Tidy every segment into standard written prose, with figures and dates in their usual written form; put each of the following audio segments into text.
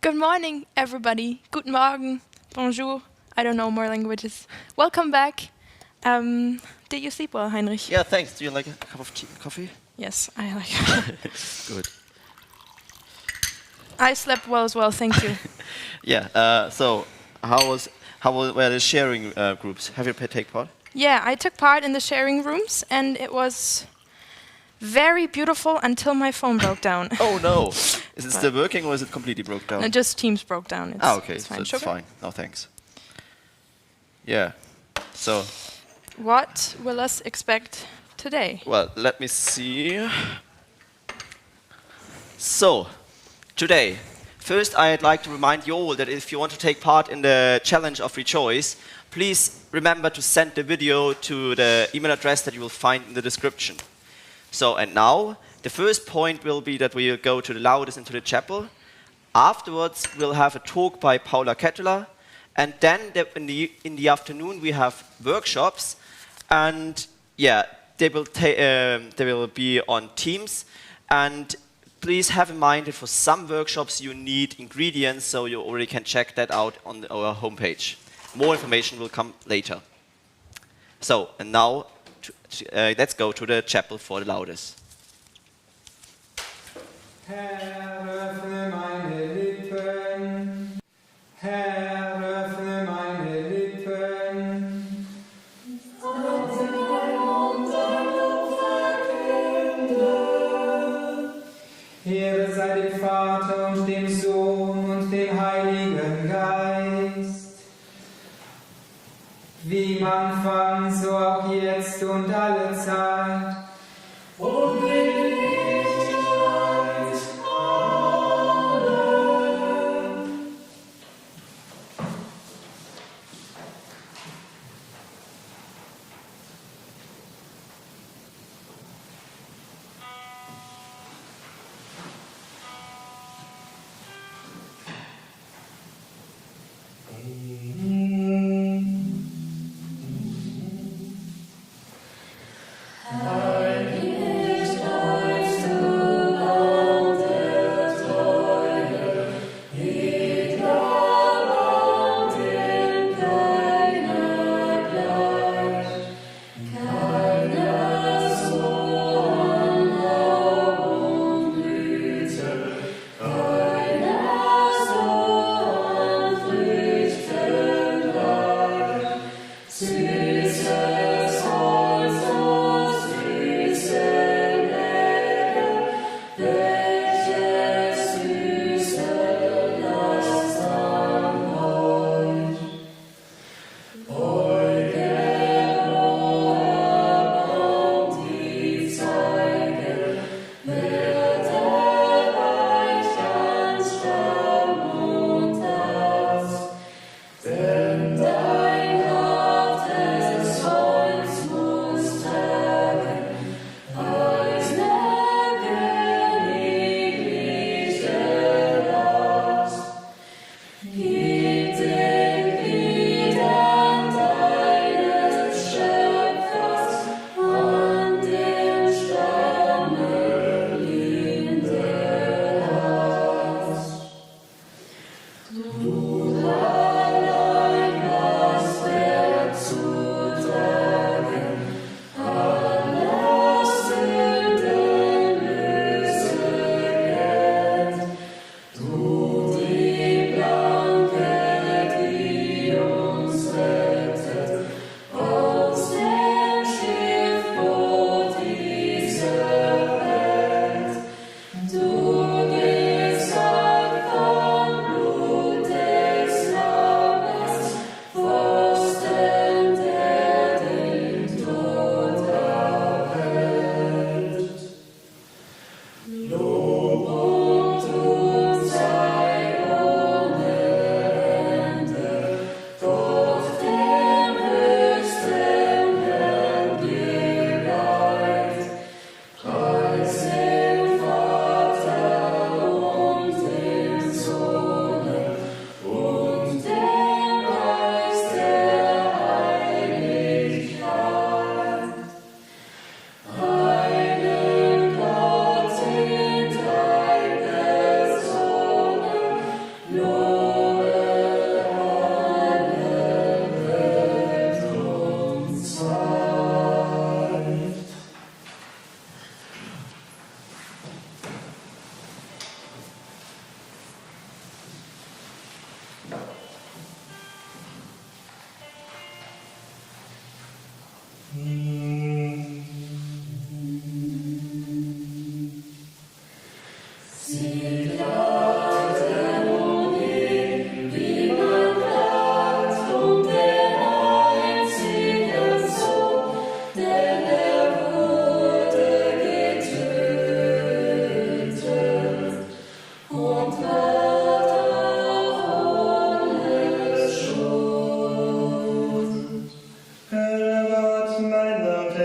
Good morning, everybody. Guten Morgen, bonjour. I don't know more languages. Welcome back. Did you sleep well, Heinrich? Yeah, thanks. Do you like a cup of coffee? Yes, I like. Good. I slept well as well, thank you. Yeah. So, were the sharing groups? Have you take part? Yeah, I took part in the sharing rooms, and it was very beautiful until my phone broke down. Oh no! Is it still working or is it completely broke down? No, just Teams broke down. Okay, it's so fine. it's fine. No, thanks. Yeah. So. What will us expect today? Well, let me see. So, today, first I'd like to remind you all that if you want to take part in the challenge of Rejoice, please remember to send the video to the email address that you will find in the description. So, and now, the first point will be that we will go to the laudes into the chapel. Afterwards, we'll have a talk by Paula. And then in the afternoon, we have workshops. And yeah, they will be on Teams. And please have in mind that for some workshops, you need ingredients, so you already can check that out on our homepage. More information will come later. So, and now, let's go to the chapel for the laudes. Herr, öffne meine Lippen. Herr, öffne meine Lippen. Ehre sei dem Vater und dem Sohn und dem Heiligen Geist. Wie im Anfang, so auch jetzt und alle Zeit. Und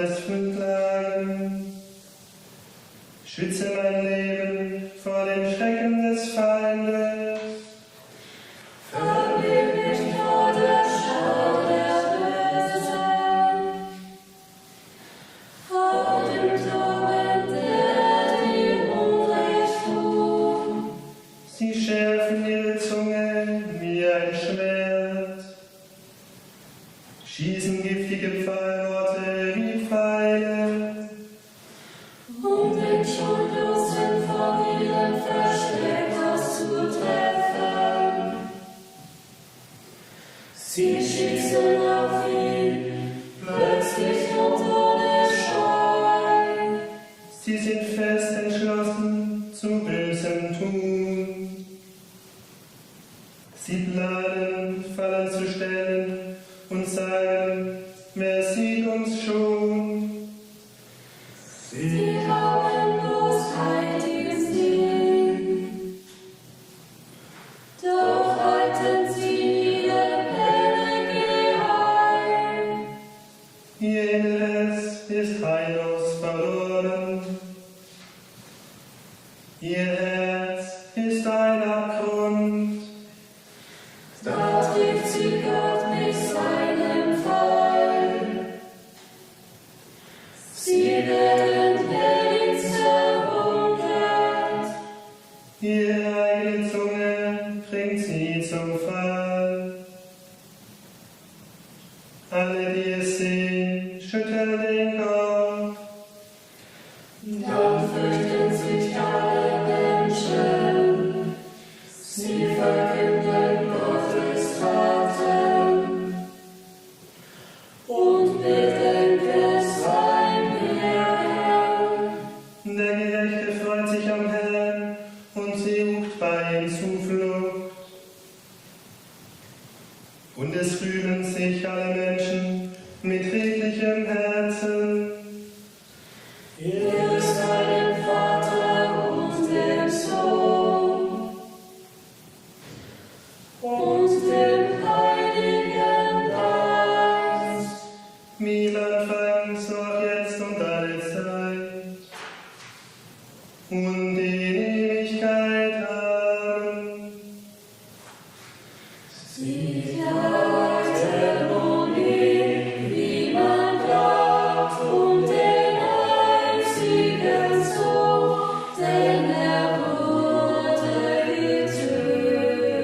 besten Klagen. Schütze mein Leben vor den Schrecken des Feindes. Vergib mich vor der Schau der Bösen, vor dem Torment der die Unrecht tun. Sie schärfen ihre Zunge wie ein Schwert, schießen giftige Pfeilworte wie Pfeile. Um den Schuldlosen von ihrem Versteck auszutreffen. Sie schießen auf ihn, plötzlich und ohne Scheu. Sie sind fest entschlossen zu bösem Tun. Sie planen, Fallen zu stellen und sagen, wer sieht uns schon? Sie haben Bosheit im Sinn, doch halten sie ihre Pläne geheim. Ihr Inneres ist heillos verloren. Ihr Herz ist ein Abgrund. Da trifft sie Gott mit seinem Fall. Sie werden Helden zerwundert. Ihre eigene Zunge bringt sie zum Fall. Alle, die es sehen, schütteln den Kopf. Dann fürchten sich alle Menschen. Sie verkünden Gottes Taten und bedenken sein Wirken. Der Gerechte freut sich am Herrn und sucht bei ihm Zuflucht. Und es rühmen sich alle Menschen mit redlichem Herzen. Ehre sei dem Vater und dem Sohn und dem Heiligen Geist. Wie Anfang, so auch jetzt und alle Zeit. Und in Ewigkeit. Amen. Sie leiten um ihn, wie man glaubt, um den einzigen Sohn, denn er wurde getötet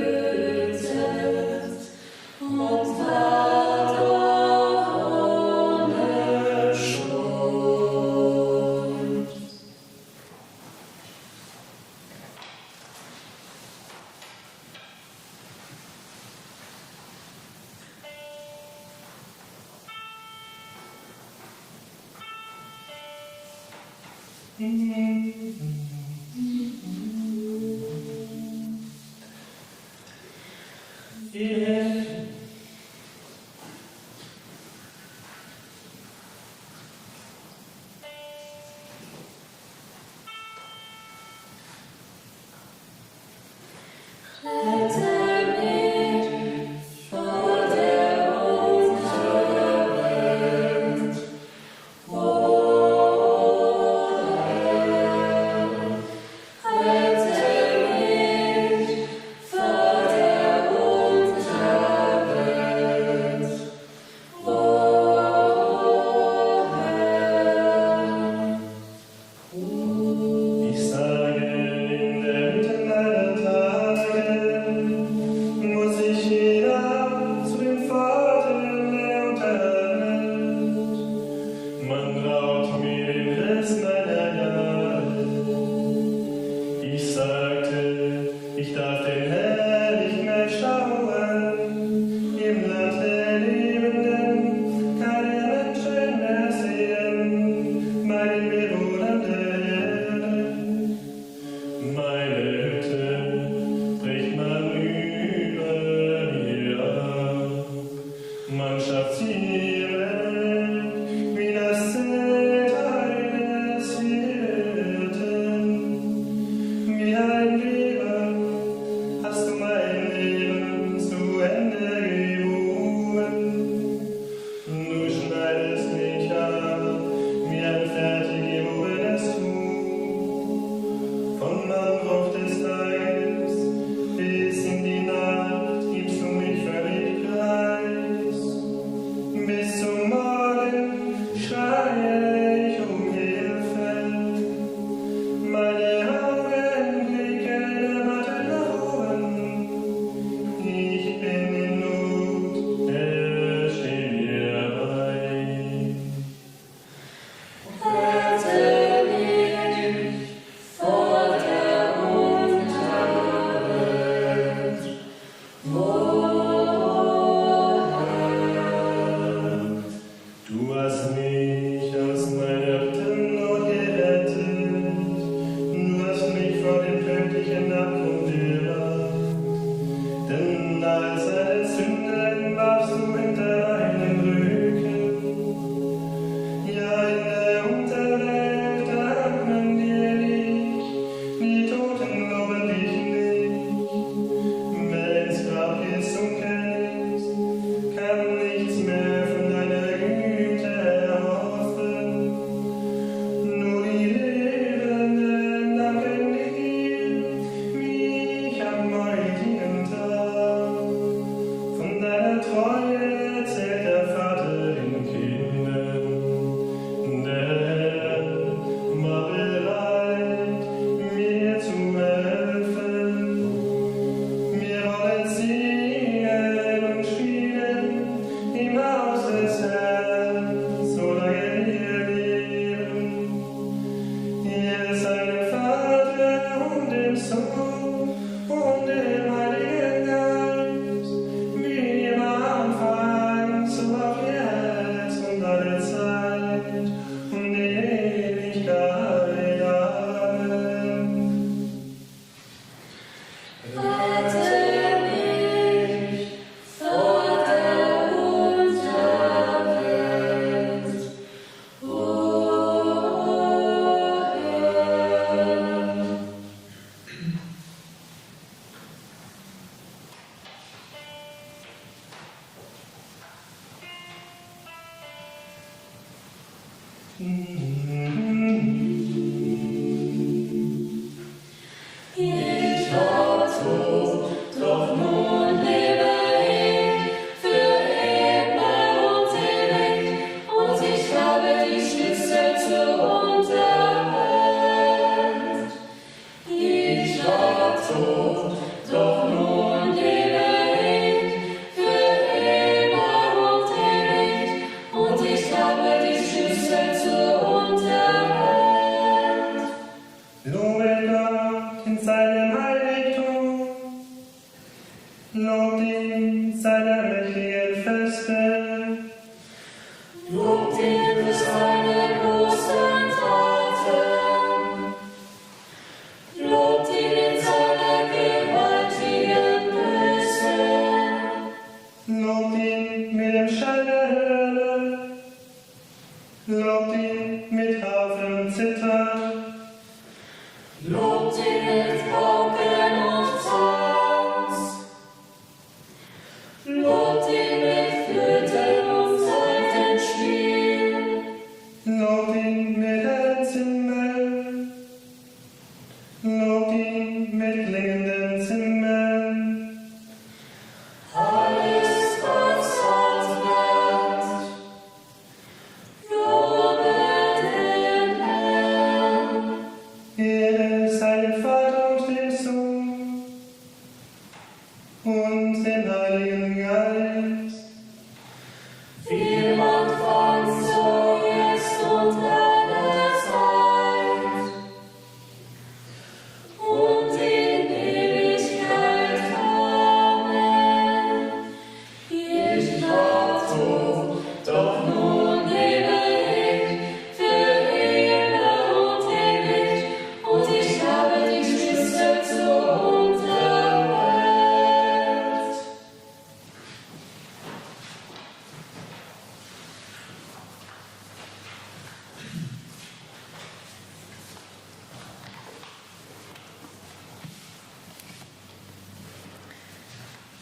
und war doch ohne Schuld. Rette mich vor der Unterwelt, o Herr. Rette mich vor der Unterwelt.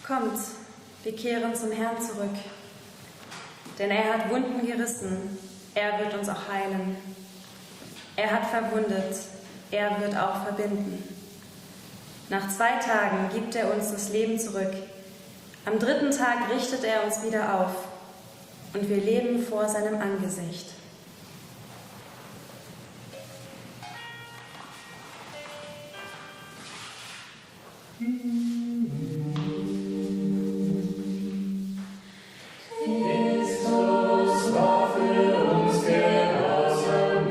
Kommt, wir kehren zum Herrn zurück, denn er hat Wunden gerissen, er wird uns auch heilen. Er hat verwundet, er wird auch verbinden. Nach 2 Tagen gibt er uns das Leben zurück. Am 3. Tag richtet er uns wieder auf und wir leben vor seinem Angesicht. Christus war für uns gehorsam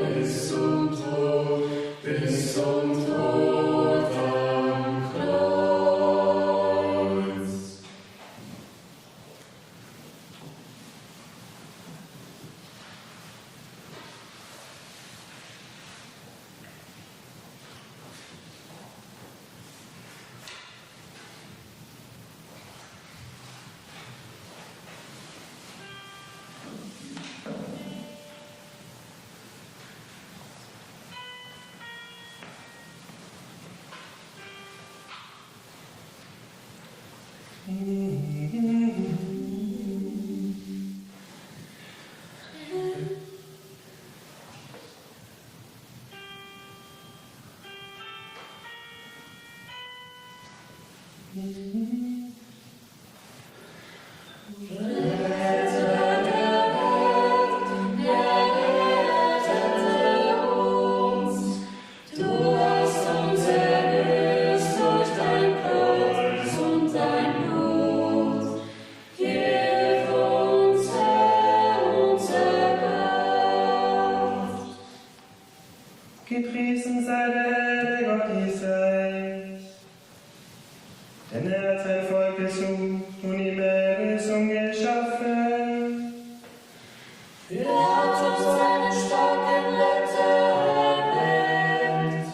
Gepriesen sei der Herr, der Gott Israels, denn er hat sein Volk gesucht und ihm Erlösung geschaffen. Er hat uns seinen starken Retter erweckt.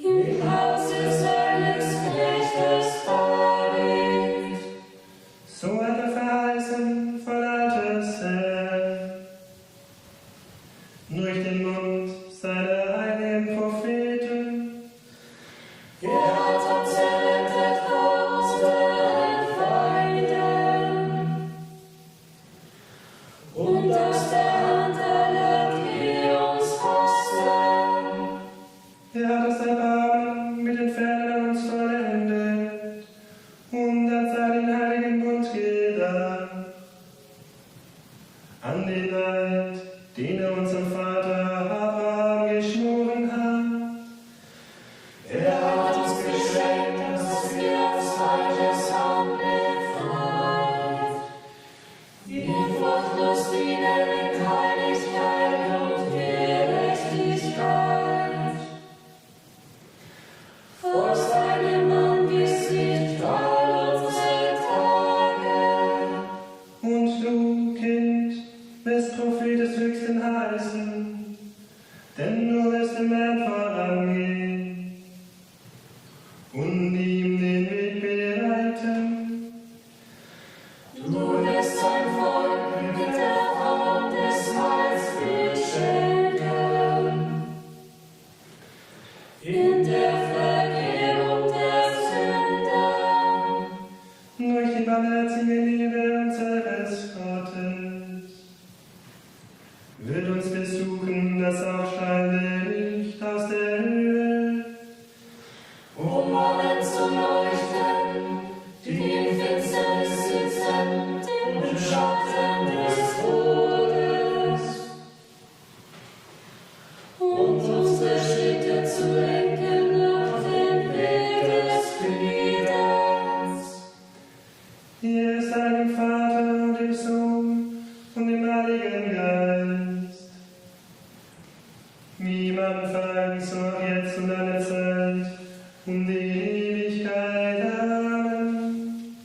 Im Hause seines Knechtes David. So hat er verheißen voll Altes Herr, durch den Mund seiner heiligen Propheten. Er hat uns errettet vor unseren Feinden und aus der Hand aller, die uns hassen. Er hat das Erbarmen mit den Pferden an uns vollendet und hat seinen heiligen Bund gedacht, an den Eid, den er unserem Vater Abraham geschworen hat. Er hat uns geschenkt, dass wir aus Feindes Hand befreit. Wir furchtlos dienen in Heiligkeit und Gerechtigkeit. Vor seinem Angesicht all unsere Tage. Und du, Kind, wirst Prophet des Höchsten heißen, denn du wirst dem Herrn vorangehen und ihm den Weg bereiten. Du wirst sein Volk mit der Hand des Heils beschenken. In der Vergebung der Sünden. Durch die barmherzige Liebe unseres Gottes wird uns besuchen das aufstrahlende Licht aus der Höhe, Um allen zu leuchten, die in Finsternis sitzen, im Schatten des Todes. Und unsere Schritte zu lenken nach dem Weg des Friedens. hier ist einem Vater und dem Sohn und dem Heiligen Geist, wie im Anfang, so auch jetzt und alle Zeit, und die Ewigkeit. Amen.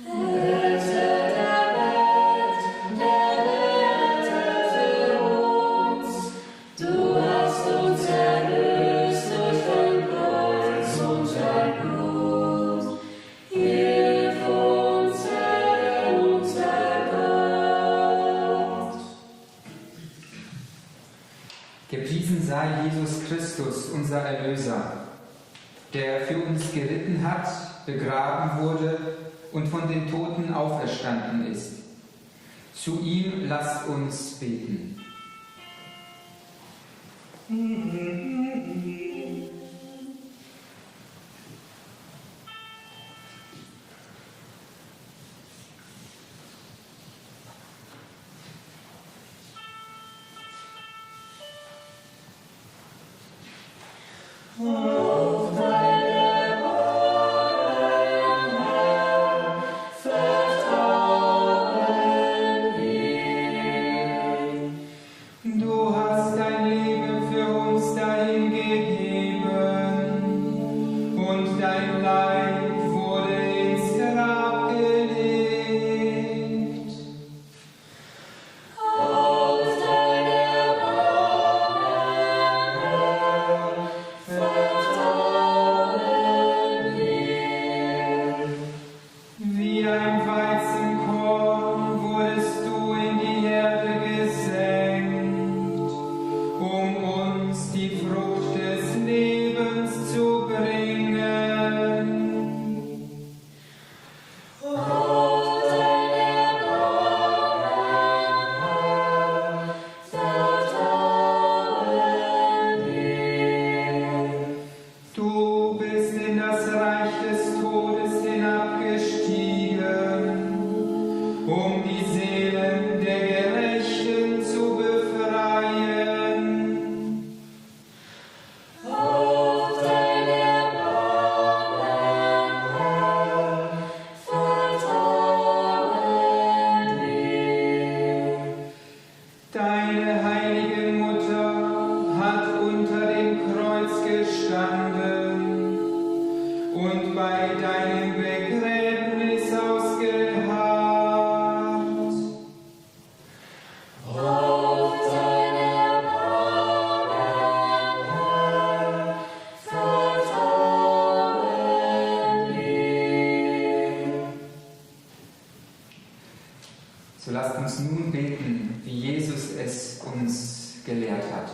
Retter der Welt, errettete uns. Du hast uns erlöst durch dein Kreuz und dein Blut. Hilf uns, Herr, unser Gott. Gepriesen sei Jesus Christus, unser Erlöser, der für uns gelitten hat, begraben wurde und von den Toten auferstanden ist. Zu ihm lasst uns beten. Auf deine Worte, Herr, vertrauen wir. Du hast dein Leben für uns dahingegeben und dein Leib wurde ins Grab gelegt. Auf deine Worte, Herr, vertrauen wir. deine heilige Mutter hat unter dem Kreuz gestanden und bei deinem Begräbnis ausgeharrt. Auf dein Erbarmen, Herr, vertrauen wir. So lasst uns nun beten, wie Jesus es uns gelehrt hat.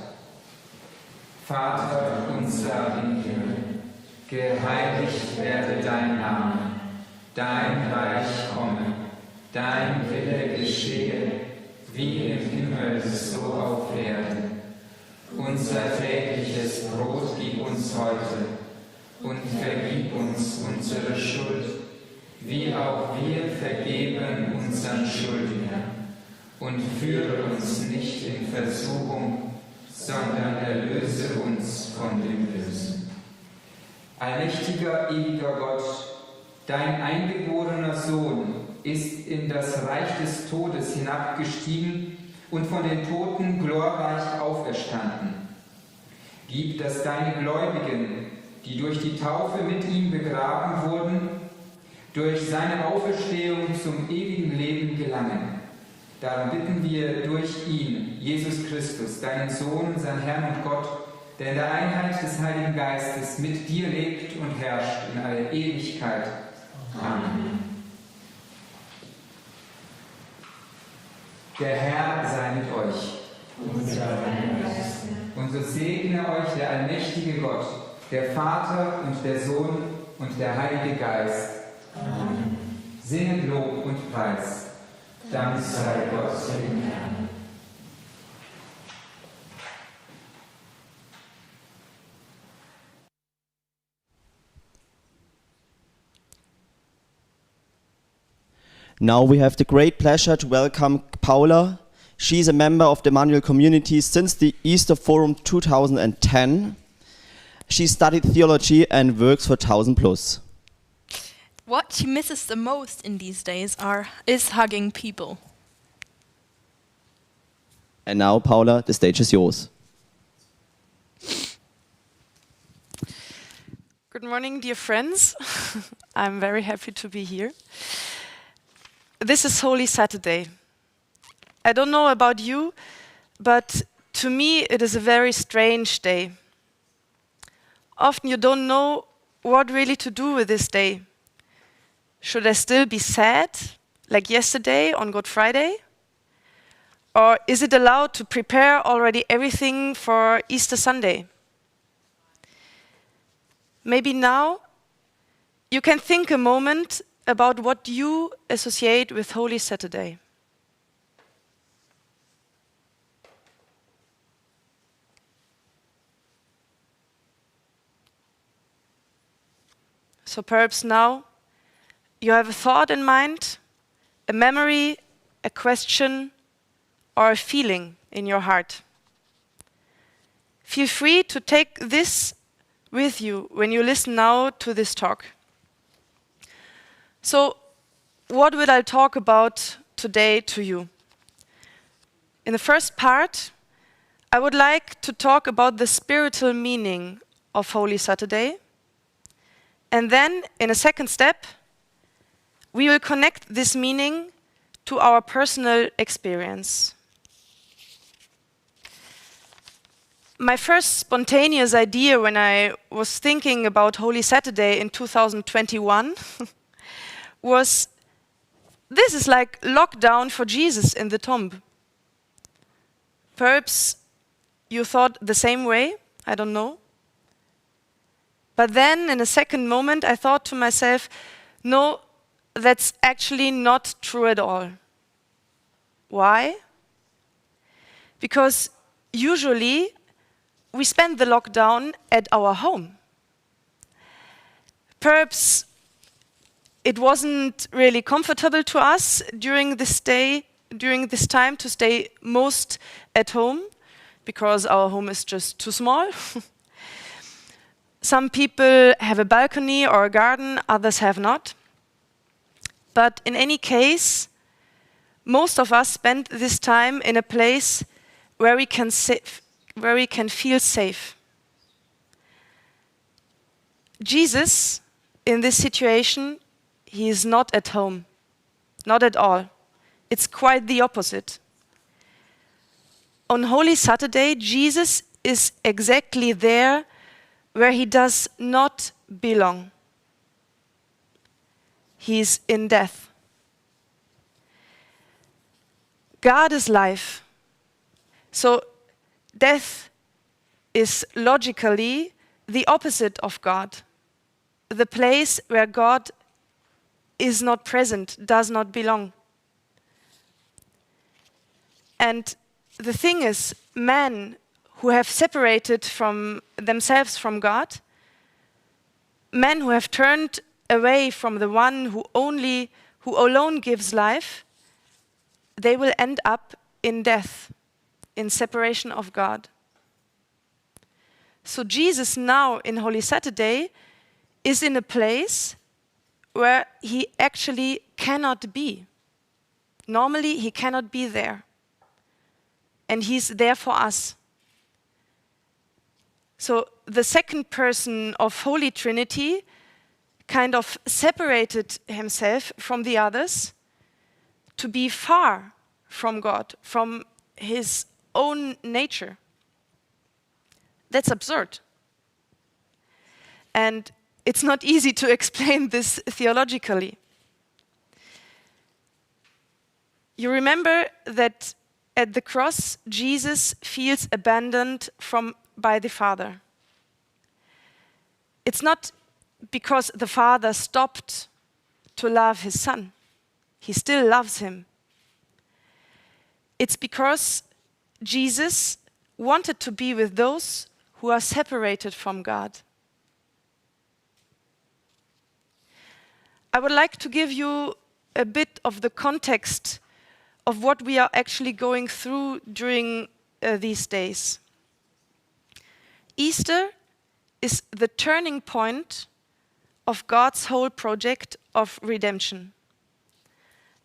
Vater unser im Himmel, geheiligt werde dein Name, dein Reich komme, dein Wille geschehe, wie im Himmel so auf Erden. Unser tägliches Brot gib uns heute und vergib uns unsere Schuld, wie auch wir vergeben unseren Schuldigern. Und führe uns nicht in Versuchung, sondern erlöse uns von dem Bösen. Allmächtiger, ewiger Gott, dein eingeborener Sohn ist in das Reich des Todes hinabgestiegen und von den Toten glorreich auferstanden. Gib, dass deine Gläubigen, die durch die Taufe mit ihm begraben wurden, durch seine Auferstehung zum ewigen Leben gelangen. Darum bitten wir durch ihn, Jesus Christus, deinen Sohn, unseren Herrn und Gott, der in der Einheit des Heiligen Geistes mit dir lebt und herrscht in alle Ewigkeit. Amen. Der Herr sei mit euch. Und so segne euch der allmächtige Gott, der Vater und der Sohn und der Heilige Geist. Amen. Singet Lob und Preis. Dank sei Gott dem Herrn. Now we have the great pleasure to welcome Paula. She's a member of the Manuel community since the Easter Forum 2010. She studied theology and works for 1000 Plus. What she misses the most in these days is hugging people. And now, Paula, the stage is yours. Good morning, dear friends. I'm very happy to be here. This is Holy Saturday. I don't know about you, but to me it is a very strange day. Often you don't know what really to do with this day. Should I still be sad, like yesterday on Good Friday? Or is it allowed to prepare already everything for Easter Sunday? Maybe now you can think a moment about what you associate with Holy Saturday. So perhaps now you have a thought in mind, a memory, a question, or a feeling in your heart. Feel free to take this with you when you listen now to this talk. So, what will I talk about today to you? In the first part, I would like to talk about the spiritual meaning of Holy Saturday. And then, in a second step, we will connect this meaning to our personal experience. My first spontaneous idea when I was thinking about Holy Saturday in 2021 was, this is like lockdown for Jesus in the tomb. Perhaps you thought the same way, I don't know. But then, in a second moment, I thought to myself, no, that's actually not true at all. Why? Because usually we spend the lockdown at our home. Perhaps it wasn't really comfortable to us during this time to stay most at home, because our home is just too small. Some people have a balcony or a garden, others have not. But in any case, most of us spend this time in a place where we can feel safe. Jesus, in this situation, he is not at home, not at all. It's quite the opposite. On Holy Saturday, Jesus is exactly there where he does not belong. He is in death. God is life. So death is logically the opposite of God. The place where God is not present, does not belong. And the thing is, men who have separated from themselves from God, men who have turned away from the one who alone gives life, they will end up in death, in separation of God. So Jesus now in Holy Saturday is in a place where he actually cannot be. Normally he cannot be there. And he's there for us. So the second person of Holy Trinity kind of separated himself from the others to be far from God, from his own nature. That's absurd. And it's not easy to explain this theologically. You remember that at the cross, Jesus feels abandoned by the Father. It's not because the Father stopped to love his Son. He still loves him. It's because Jesus wanted to be with those who are separated from God. I would like to give you a bit of the context of what we are actually going through during these days. Easter is the turning point of God's whole project of redemption.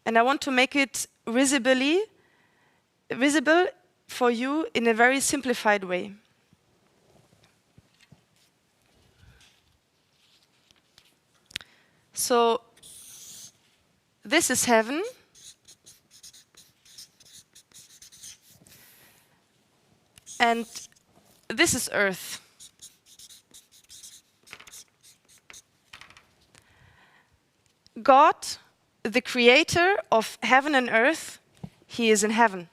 And I want to make it visible for you in a very simplified way. So, this is heaven. And this is earth. God, the creator of heaven and earth, he is in heaven.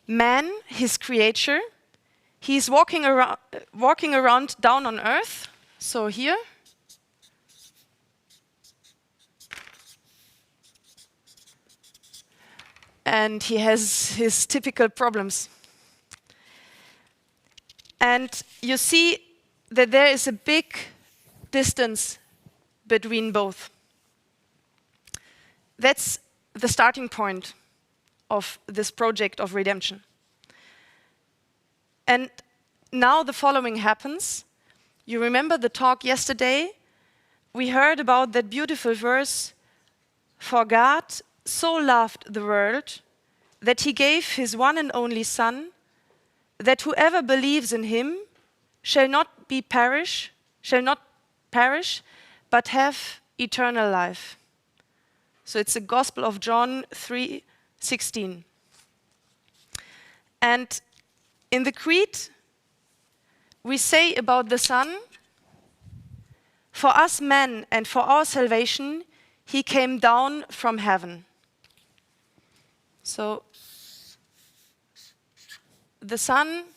Man, his creature, he's walking around down on earth, so here. And he has his typical problems. And you see that there is a big distance between both. That's the starting point of this project of redemption. And now the following happens. You remember the talk yesterday? We heard about that beautiful verse, "For God so loved the world that he gave his one and only Son, that whoever believes in him shall not perish, but have eternal life." So it's the Gospel of John 3:16. And in the Creed, we say about the Son, "For us men and for our salvation, he came down from heaven." So the Son,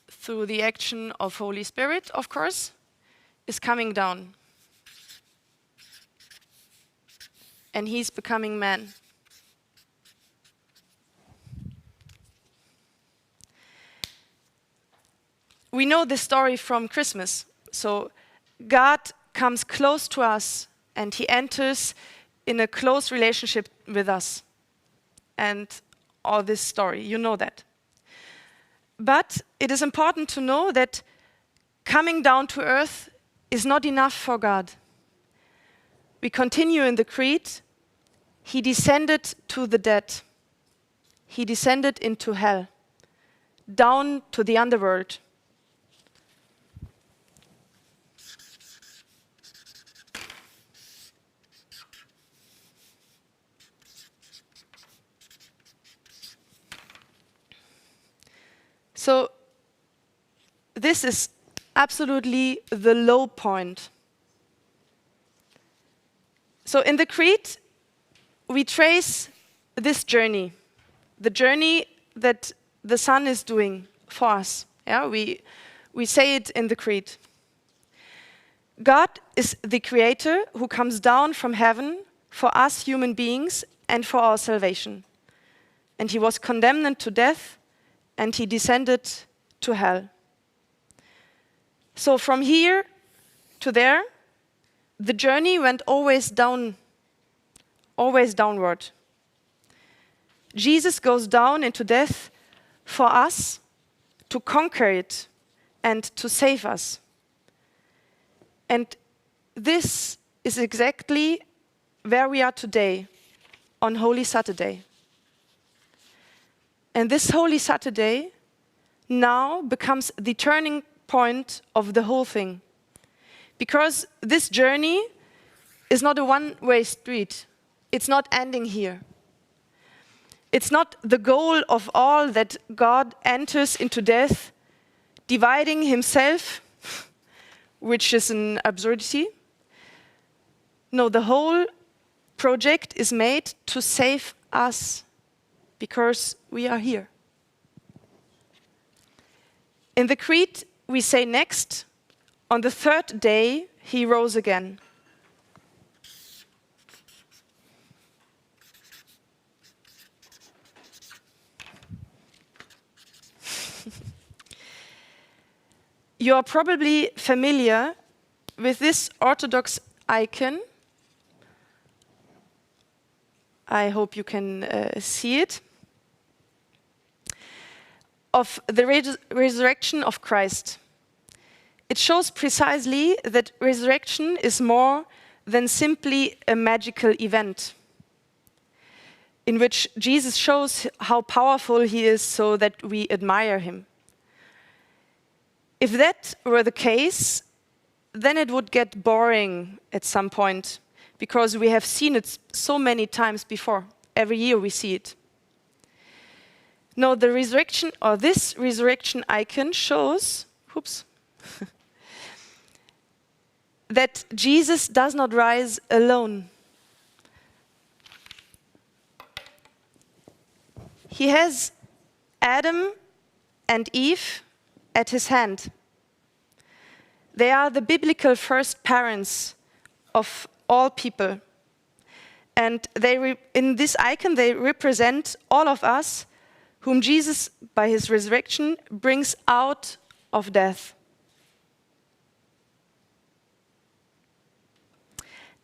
through the action of Holy Spirit, of course, is coming down. And he's becoming man. We know this story from Christmas. So God comes close to us and he enters in a close relationship with us. And all this story, you know that. But it is important to know that coming down to earth is not enough for God. We continue in the Creed. he descended to the dead. He descended into hell, down to the underworld. So this is absolutely the low point. So in the Creed, we trace this journey, the journey that the Son is doing for us. Yeah, we say it in the Creed. God is the Creator who comes down from heaven for us human beings and for our salvation. And he was condemned to death, and he descended to hell. So from here to there, the journey went always down, always downward. Jesus goes down into death for us to conquer it and to save us. And this is exactly where we are today on Holy Saturday. And this Holy Saturday now becomes the turning point of the whole thing. Because this journey is not a one-way street. It's not ending here. It's not the goal of all that God enters into death, dividing himself, which is an absurdity. No, the whole project is made to save us, because we are here. In the Creed, we say next, on the third day, he rose again. You are probably familiar with this Orthodox icon. I hope you can see it. Of the resurrection of Christ. It shows precisely that resurrection is more than simply a magical event in which Jesus shows how powerful he is so that we admire him. If that were the case, then it would get boring at some point, because we have seen it so many times before. Every year we see it. No, the resurrection, or this resurrection icon shows, that Jesus does not rise alone. He has Adam and Eve at his hand. They are the biblical first parents of all people. And in this icon, they represent all of us whom Jesus, by his resurrection, brings out of death.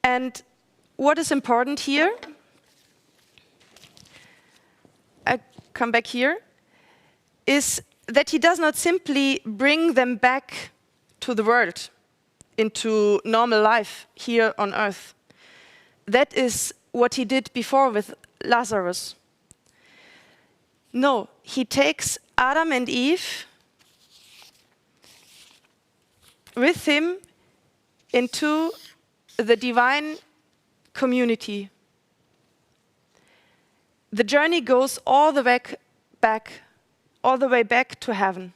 And what is important here, I come back here, is that he does not simply bring them back to the world, into normal life here on earth. That is what he did before with Lazarus. No, he takes Adam and Eve with him into the divine community. The journey goes all the way back to heaven.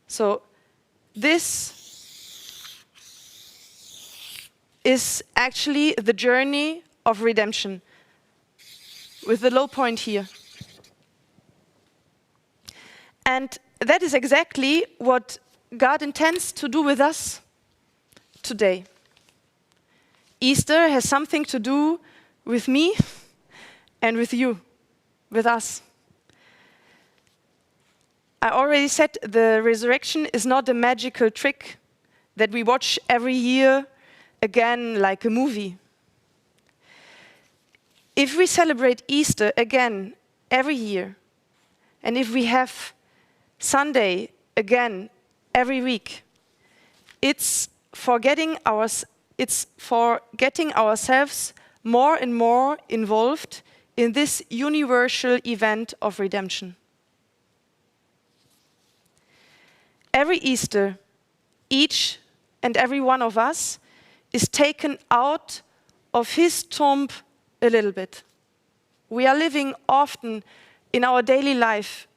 So this is actually the journey of redemption, with the low point here. And that is exactly what God intends to do with us today. Easter has something to do with me and with you, with us. I already said the resurrection is not a magical trick that we watch every year again like a movie. If we celebrate Easter again every year, and if we have Sunday again every week, it's for getting ourselves more and more involved in this universal event of redemption. Every Easter, each and every one of us is taken out of his tomb a little bit. We are living often in our daily life.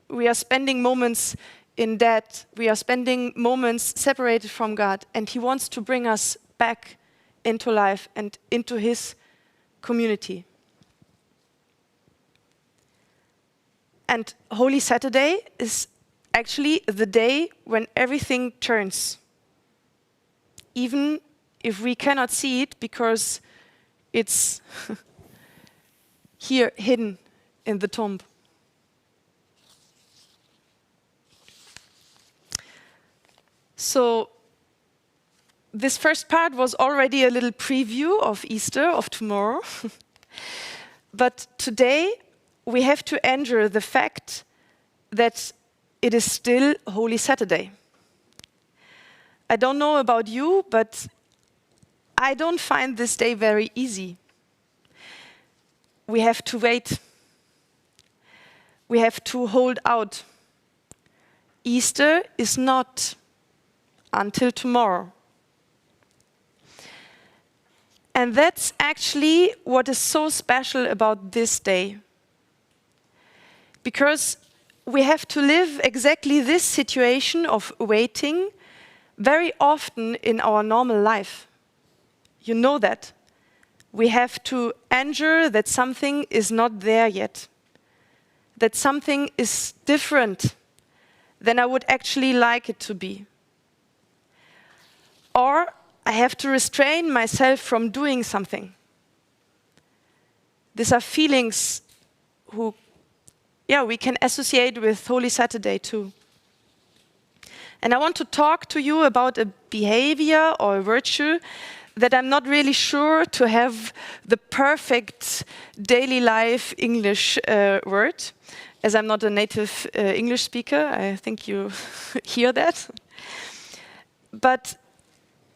We are spending moments in debt. We are spending moments separated from God, and he wants to bring us back into life and into his community. And Holy Saturday is actually the day when everything turns, even if we cannot see it because it's here hidden in the tomb. So this first part was already a little preview of Easter, of tomorrow. But today we have to enter the fact that it is still Holy Saturday. I don't know about you, but I don't find this day very easy. We have to wait. We have to hold out. Easter is not until tomorrow. And that's actually what is so special about this day. Because we have to live exactly this situation of waiting very often in our normal life. You know that. We have to endure that something is not there yet. That something is different than I would actually like it to be. Or I have to restrain myself from doing something. These are feelings we can associate with Holy Saturday too. And I want to talk to you about a behavior or a virtue that I'm not really sure to have the perfect daily life English word, as I'm not a native English speaker. I think you hear that. But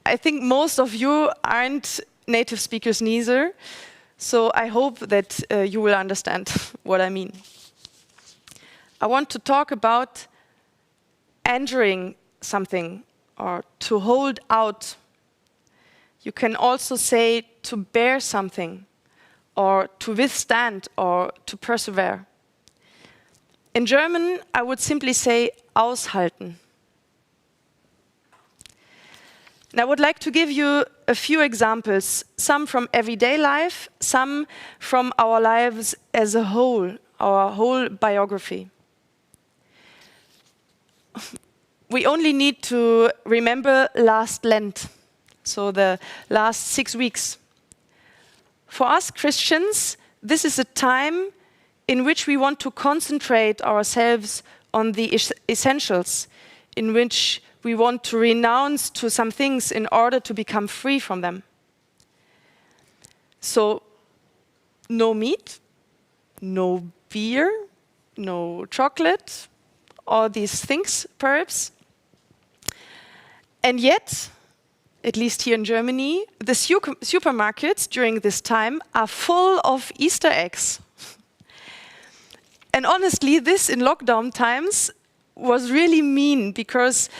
I think most of you aren't native speakers neither, so I hope that you will understand what I mean. I want to talk about entering something or to hold out. You can also say to bear something or to withstand or to persevere. In German, I would simply say aushalten. And I would like to give you a few examples, some from everyday life, some from our lives as a whole, our whole biography. We only need to remember last Lent, so the last 6 weeks. For us Christians, this is a time in which we want to concentrate ourselves on the essentials, in which we want to renounce to some things in order to become free from them. So, no meat, no beer, no chocolate, all these things, perhaps. And yet, at least here in Germany, the supermarkets during this time are full of Easter eggs. And honestly, this in lockdown times was really mean, because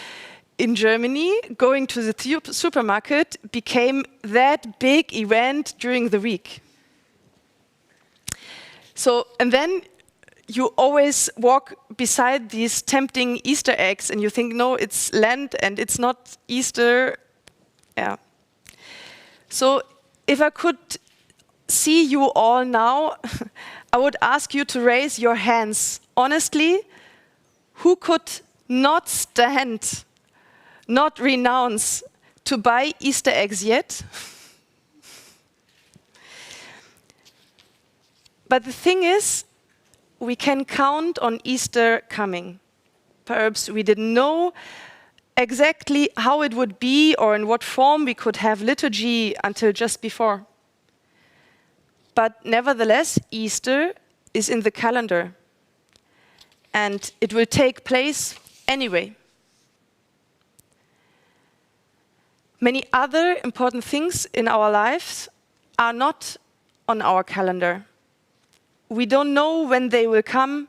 in Germany, going to the supermarket became that big event during the week. So, and then you always walk beside these tempting Easter eggs and you think, no, it's Lent and it's not Easter. Yeah. So if I could see you all now, I would ask you to raise your hands. Honestly, who could not stand, not renounce to buy Easter eggs yet? But the thing is, we can count on Easter coming. Perhaps we didn't know exactly how it would be or in what form we could have liturgy until just before. But nevertheless, Easter is in the calendar, and it will take place anyway. Many other important things in our lives are not on our calendar. We don't know when they will come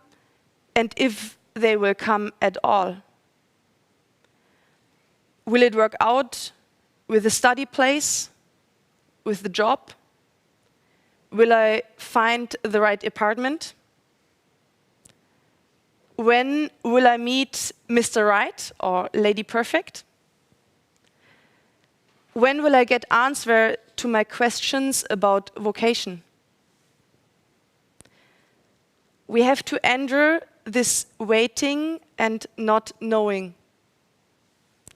and if they will come at all. Will it work out with the study place, with the job? Will I find the right apartment? When will I meet Mr. Right or Lady Perfect? When will I get answer to my questions about vocation? We have to endure this waiting and not knowing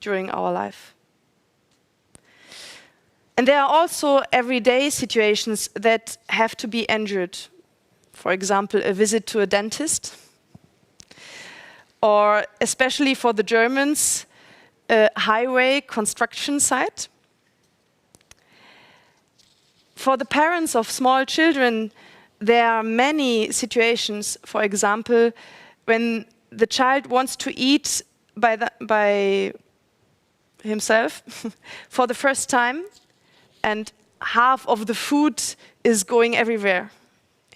during our life. And there are also everyday situations that have to be endured. For example, a visit to a dentist, or especially for the Germans, a highway construction site. For the parents of small children, there are many situations, for example, when the child wants to eat by himself for the first time, and half of the food is going everywhere.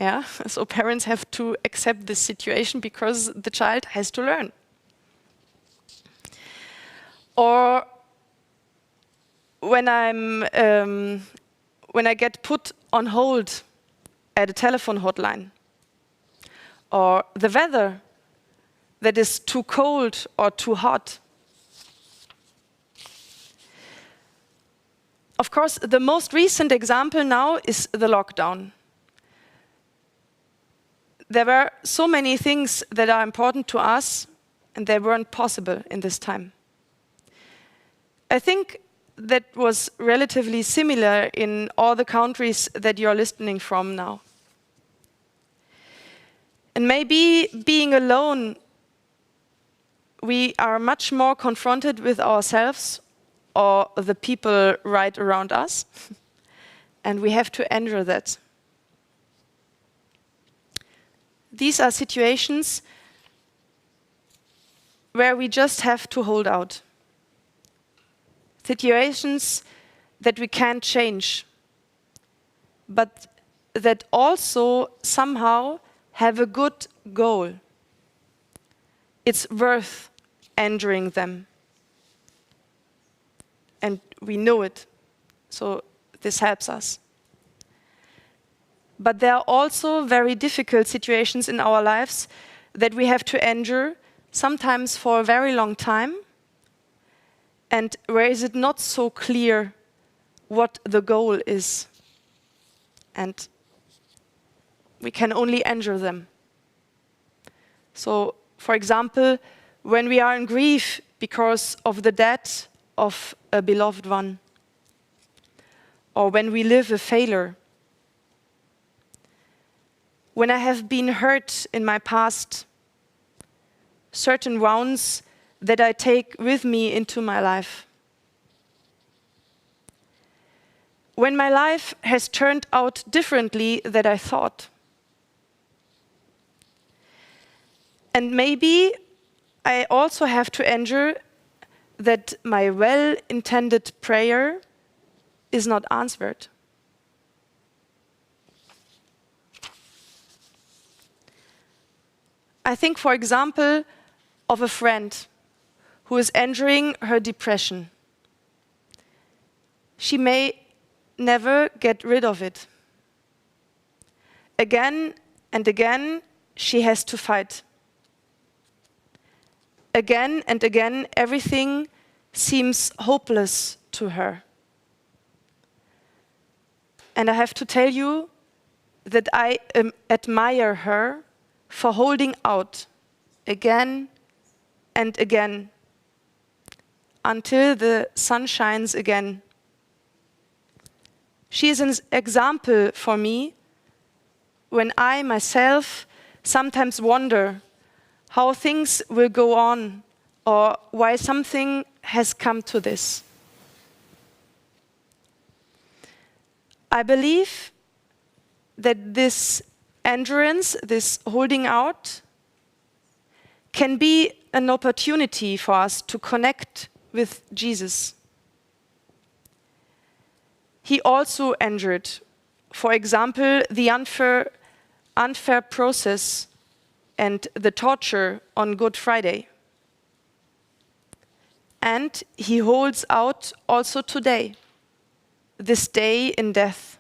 Yeah? So parents have to accept this situation because the child has to learn. Or when I get put on hold at a telephone hotline, or the weather that is too cold or too hot. Of course, the most recent example now is the lockdown. There were so many things that are important to us, and they weren't possible in this time. I think that was relatively similar in all the countries that you're listening from now. And maybe being alone, we are much more confronted with ourselves or the people right around us, and we have to endure that. These are situations where we just have to hold out. Situations that we can't change, but that also somehow have a good goal. It's worth enduring them. And we know it, so this helps us. But there are also very difficult situations in our lives that we have to endure, sometimes for a very long time, and where is it not so clear what the goal is. And we can only endure them. So, for example, when we are in grief because of the death of a beloved one, or when we live a failure, when I have been hurt in my past, certain wounds that I take with me into my life. When my life has turned out differently than I thought. And maybe I also have to endure that my well-intended prayer is not answered. I think, for example, of a friend who is enduring her depression. She may never get rid of it. Again and again, she has to fight. Again and again, everything seems hopeless to her. And I have to tell you that I admire her for holding out again and again until the sun shines again. She is an example for me when I myself sometimes wonder how things will go on or why something has come to this. I believe that this endurance, this holding out, can be an opportunity for us to connect with Jesus. He also endured for example, the unfair process and the torture on Good Friday. And he holds out also today, this day in death,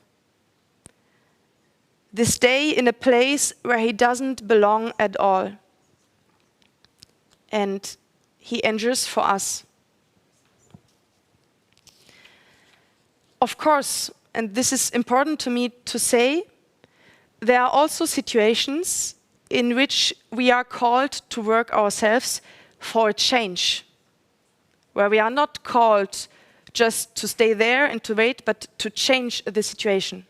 this day in a place where he doesn't belong at all. And he endures for us. Of course, and this is important to me to say, there are also situations in which we are called to work ourselves for a change, where we are not called just to stay there and to wait, but to change the situation.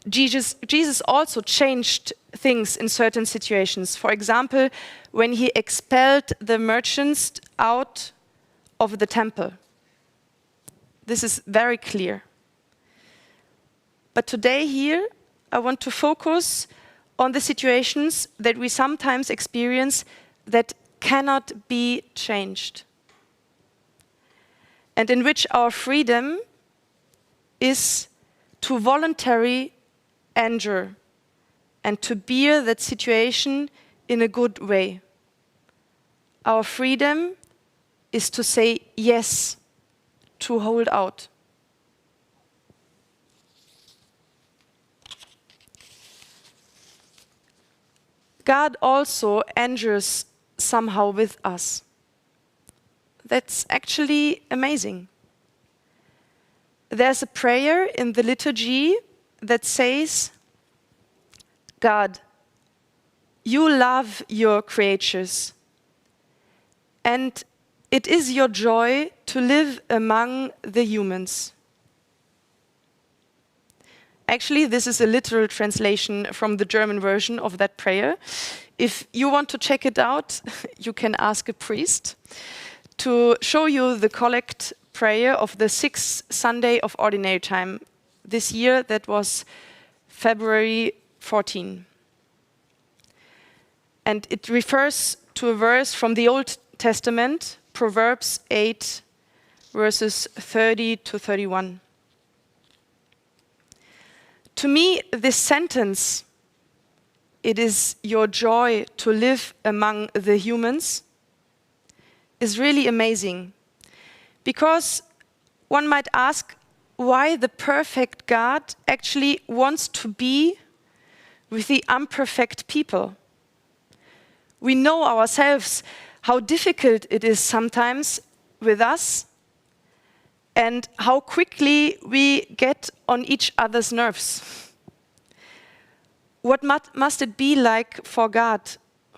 Jesus also changed things in certain situations. For example, when he expelled the merchants out of the temple. This is very clear. But today here, I want to focus on the situations that we sometimes experience that cannot be changed, and in which our freedom is to voluntarily endure and to bear that situation in a good way. Our freedom is to say yes, to hold out. God also endures somehow with us. That's actually amazing. There's a prayer in the liturgy that says, God, you love your creatures, and it is your joy to live among the humans. Actually, this is a literal translation from the German version of that prayer. If you want to check it out, you can ask a priest to show you the collect prayer of the 6th Sunday of Ordinary Time. This year, that was February 14. And it refers to a verse from the Old Testament, Proverbs 8, verses 30 to 31. To me, this sentence, it is your joy to live among the humans, is really amazing. Because one might ask why the perfect God actually wants to be with the imperfect people. We know ourselves how difficult it is sometimes with us and how quickly we get on each other's nerves. What must it be like for God,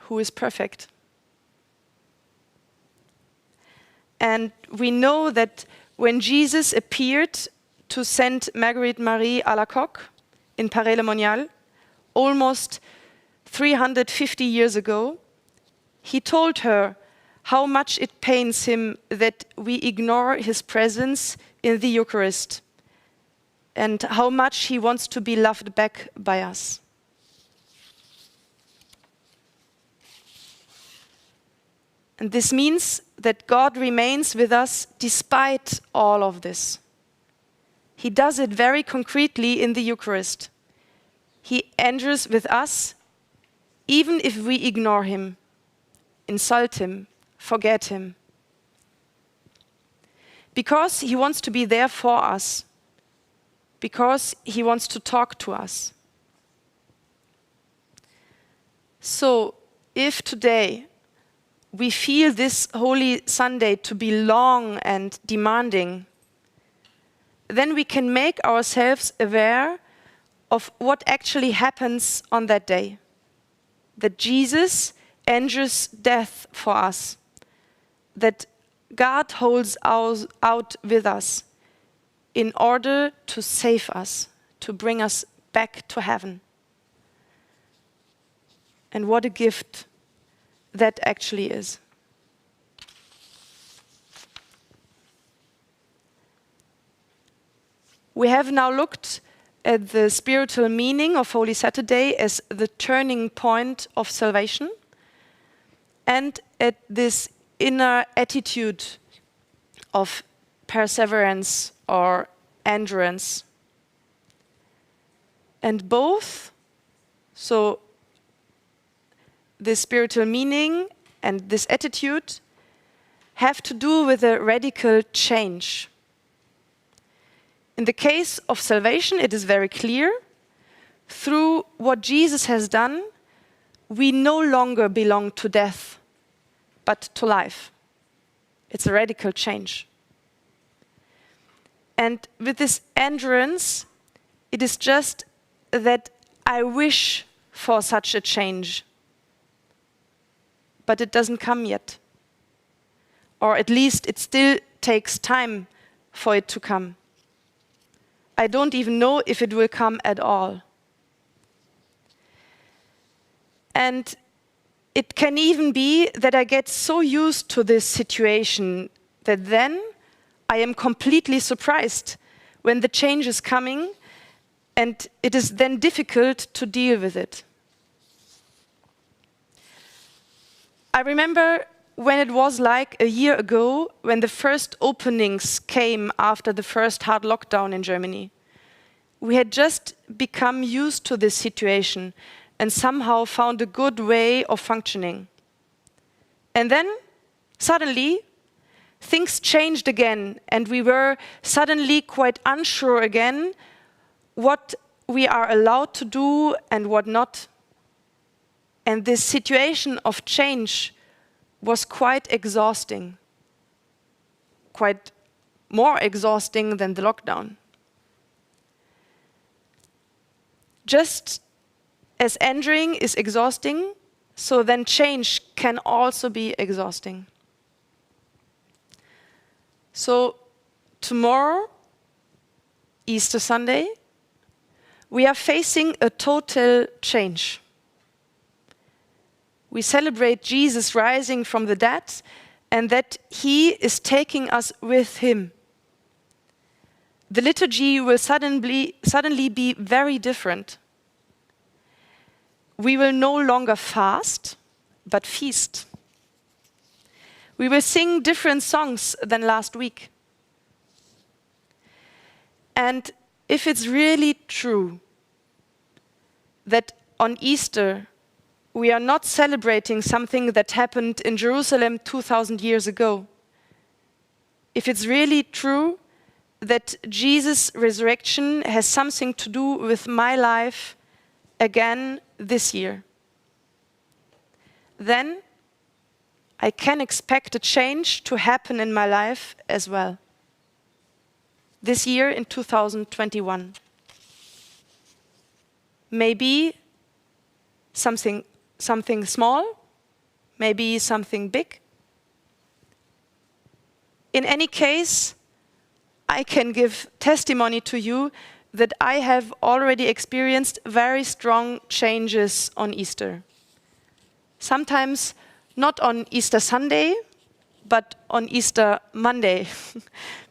who is perfect? And we know that when Jesus appeared to Saint Marguerite Marie Alacoque in Paray-le-Monial, almost 350 years ago, he told her how much it pains him that we ignore his presence in the Eucharist and how much he wants to be loved back by us. And this means that God remains with us despite all of this. He does it very concretely in the Eucharist. He enters with us even if we ignore him, insult him, forget him. Because he wants to be there for us. Because he wants to talk to us. So, if today we feel this Holy Sunday to be long and demanding, then we can make ourselves aware of what actually happens on that day. That Jesus endures death for us. That God holds out with us in order to save us, to bring us back to heaven. And what a gift that actually is. We have now looked at the spiritual meaning of Holy Saturday as the turning point of salvation and at this inner attitude of perseverance or endurance. And both, so this spiritual meaning and this attitude, have to do with a radical change. In the case of salvation, it is very clear. Through what Jesus has done, we no longer belong to death, but to life. It's a radical change. And with this endurance, it is just that I wish for such a change, but it doesn't come yet. Or at least it still takes time for it to come. I don't even know if it will come at all. And it can even be that I get so used to this situation that then I am completely surprised when the change is coming, and it is then difficult to deal with it. I remember when it was like a year ago, when the first openings came after the first hard lockdown in Germany. We had just become used to this situation and somehow found a good way of functioning. And then, suddenly, things changed again, and we were suddenly quite unsure again what we are allowed to do and what not. And this situation of change was quite exhausting, quite more exhausting than the lockdown. Just as entering is exhausting, so then change can also be exhausting. So tomorrow, Easter Sunday, we are facing a total change. We celebrate Jesus rising from the dead and that he is taking us with him. The liturgy will suddenly be very different. We will no longer fast, but feast. We will sing different songs than last week. And if it's really true that on Easter we are not celebrating something that happened in Jerusalem 2,000 years ago, if it's really true that Jesus' resurrection has something to do with my life again this year, then I can expect a change to happen in my life as well. This year in 2021. Maybe something small, maybe something big. In any case, I can give testimony to you that I have already experienced very strong changes on Easter. Sometimes not on Easter Sunday, but on Easter Monday,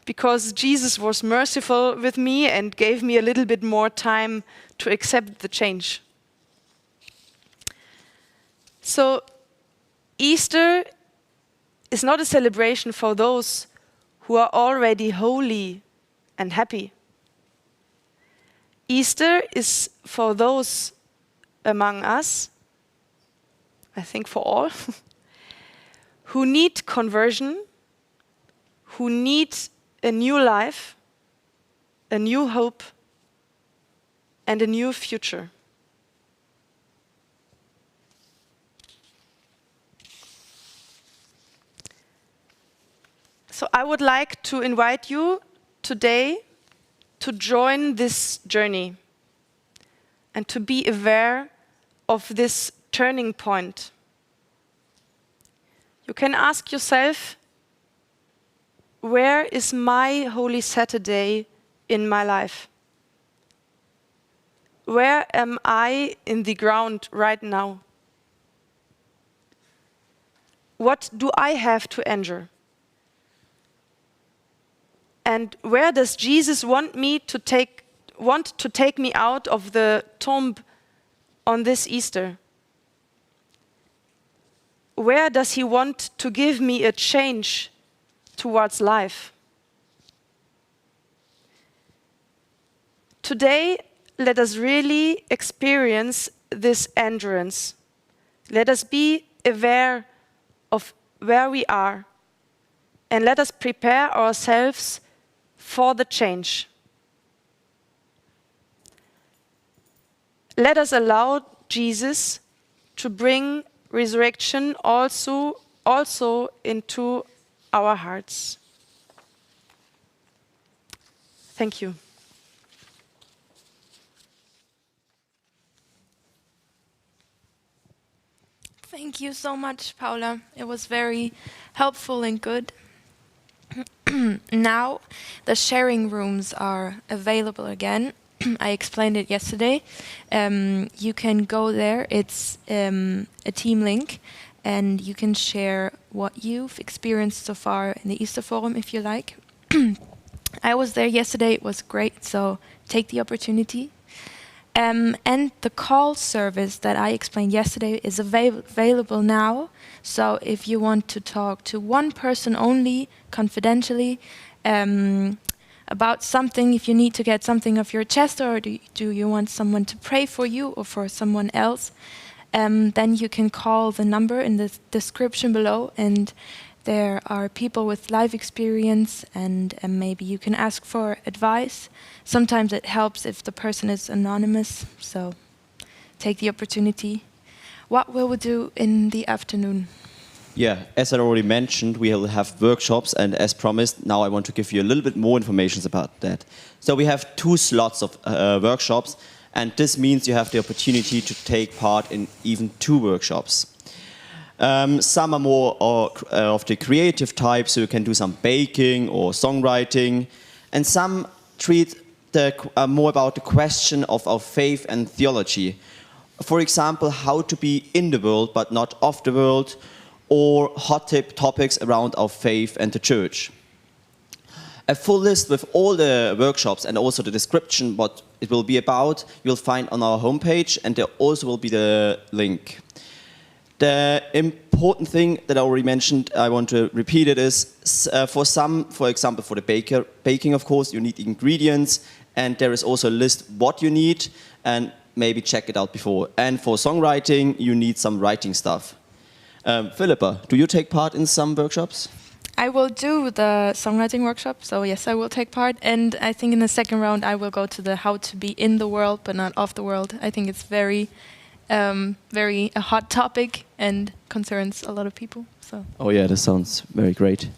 because Jesus was merciful with me and gave me a little bit more time to accept the change. So Easter is not a celebration for those who are already holy and happy. Easter is for those among us, I think for all, who need conversion, who need a new life, a new hope, and a new future. So I would like to invite you today to join this journey and to be aware of this turning point. You can ask yourself, where is my Holy Saturday in my life? Where am I in the ground right now? What do I have to endure? And where does Jesus want to take me out of the tomb on this Easter? Where does he want to give me a change towards life? Today, let us really experience this endurance. Let us be aware of where we are, and let us prepare ourselves for the change. Let us allow Jesus to bring resurrection also into our hearts. Thank you. Thank you so much, Paula. It was very helpful and good. Now, the sharing rooms are available again. I explained it yesterday. You can go there. It's a team link, and you can share what you've experienced so far in the Easter Forum if you like. I was there yesterday. It was great, so take the opportunity. And the call service that I explained yesterday is available now. So if you want to talk to one person only, confidentially, about something, if you need to get something off your chest, or do you want someone to pray for you or for someone else, then you can call the number in the description below, and there are people with life experience, and maybe you can ask for advice. Sometimes it helps if the person is anonymous, so take the opportunity. What will we do in the afternoon? Yeah, as I already mentioned, we will have workshops, and as promised, now I want to give you a little bit more information about that. So we have 2 slots of workshops, and this means you have the opportunity to take part in even 2 workshops. Some are more of the creative type, so you can do some baking or songwriting, and some treat more about the question of our faith and theology. For example, how to be in the world but not of the world, or hot topics around our faith and the church. A full list with all the workshops and also the description what it will be about, you'll find on our homepage, and there also will be the link. The important thing that I already mentioned, I want to repeat it, is for example, for the baking, of course, you need ingredients, and there is also a list what you need, and maybe check it out before. And for songwriting, you need some writing stuff. Philippa, do you take part in some workshops? I will do the songwriting workshop, so yes, I will take part. And I think in the second round, I will go to the how to be in the world but not of the world. I think it's very a hot topic and concerns a lot of people. So. Oh yeah, that sounds very great.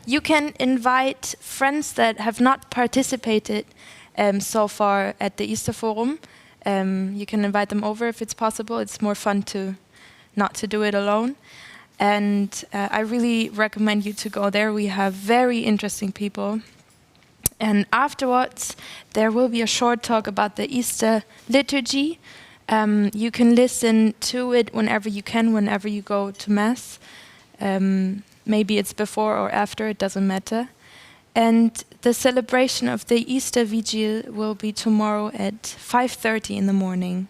You can invite friends that have not participated so far at the Easter Forum. You can invite them over if it's possible. It's more fun not to do it alone. And I really recommend you to go there. We have very interesting people. And afterwards, there will be a short talk about the Easter liturgy. You can listen to it whenever you can, whenever you go to Mass. Maybe it's before or after, it doesn't matter. And the celebration of the Easter Vigil will be tomorrow at 5:30 in the morning.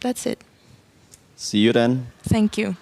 That's it. See you then. Thank you.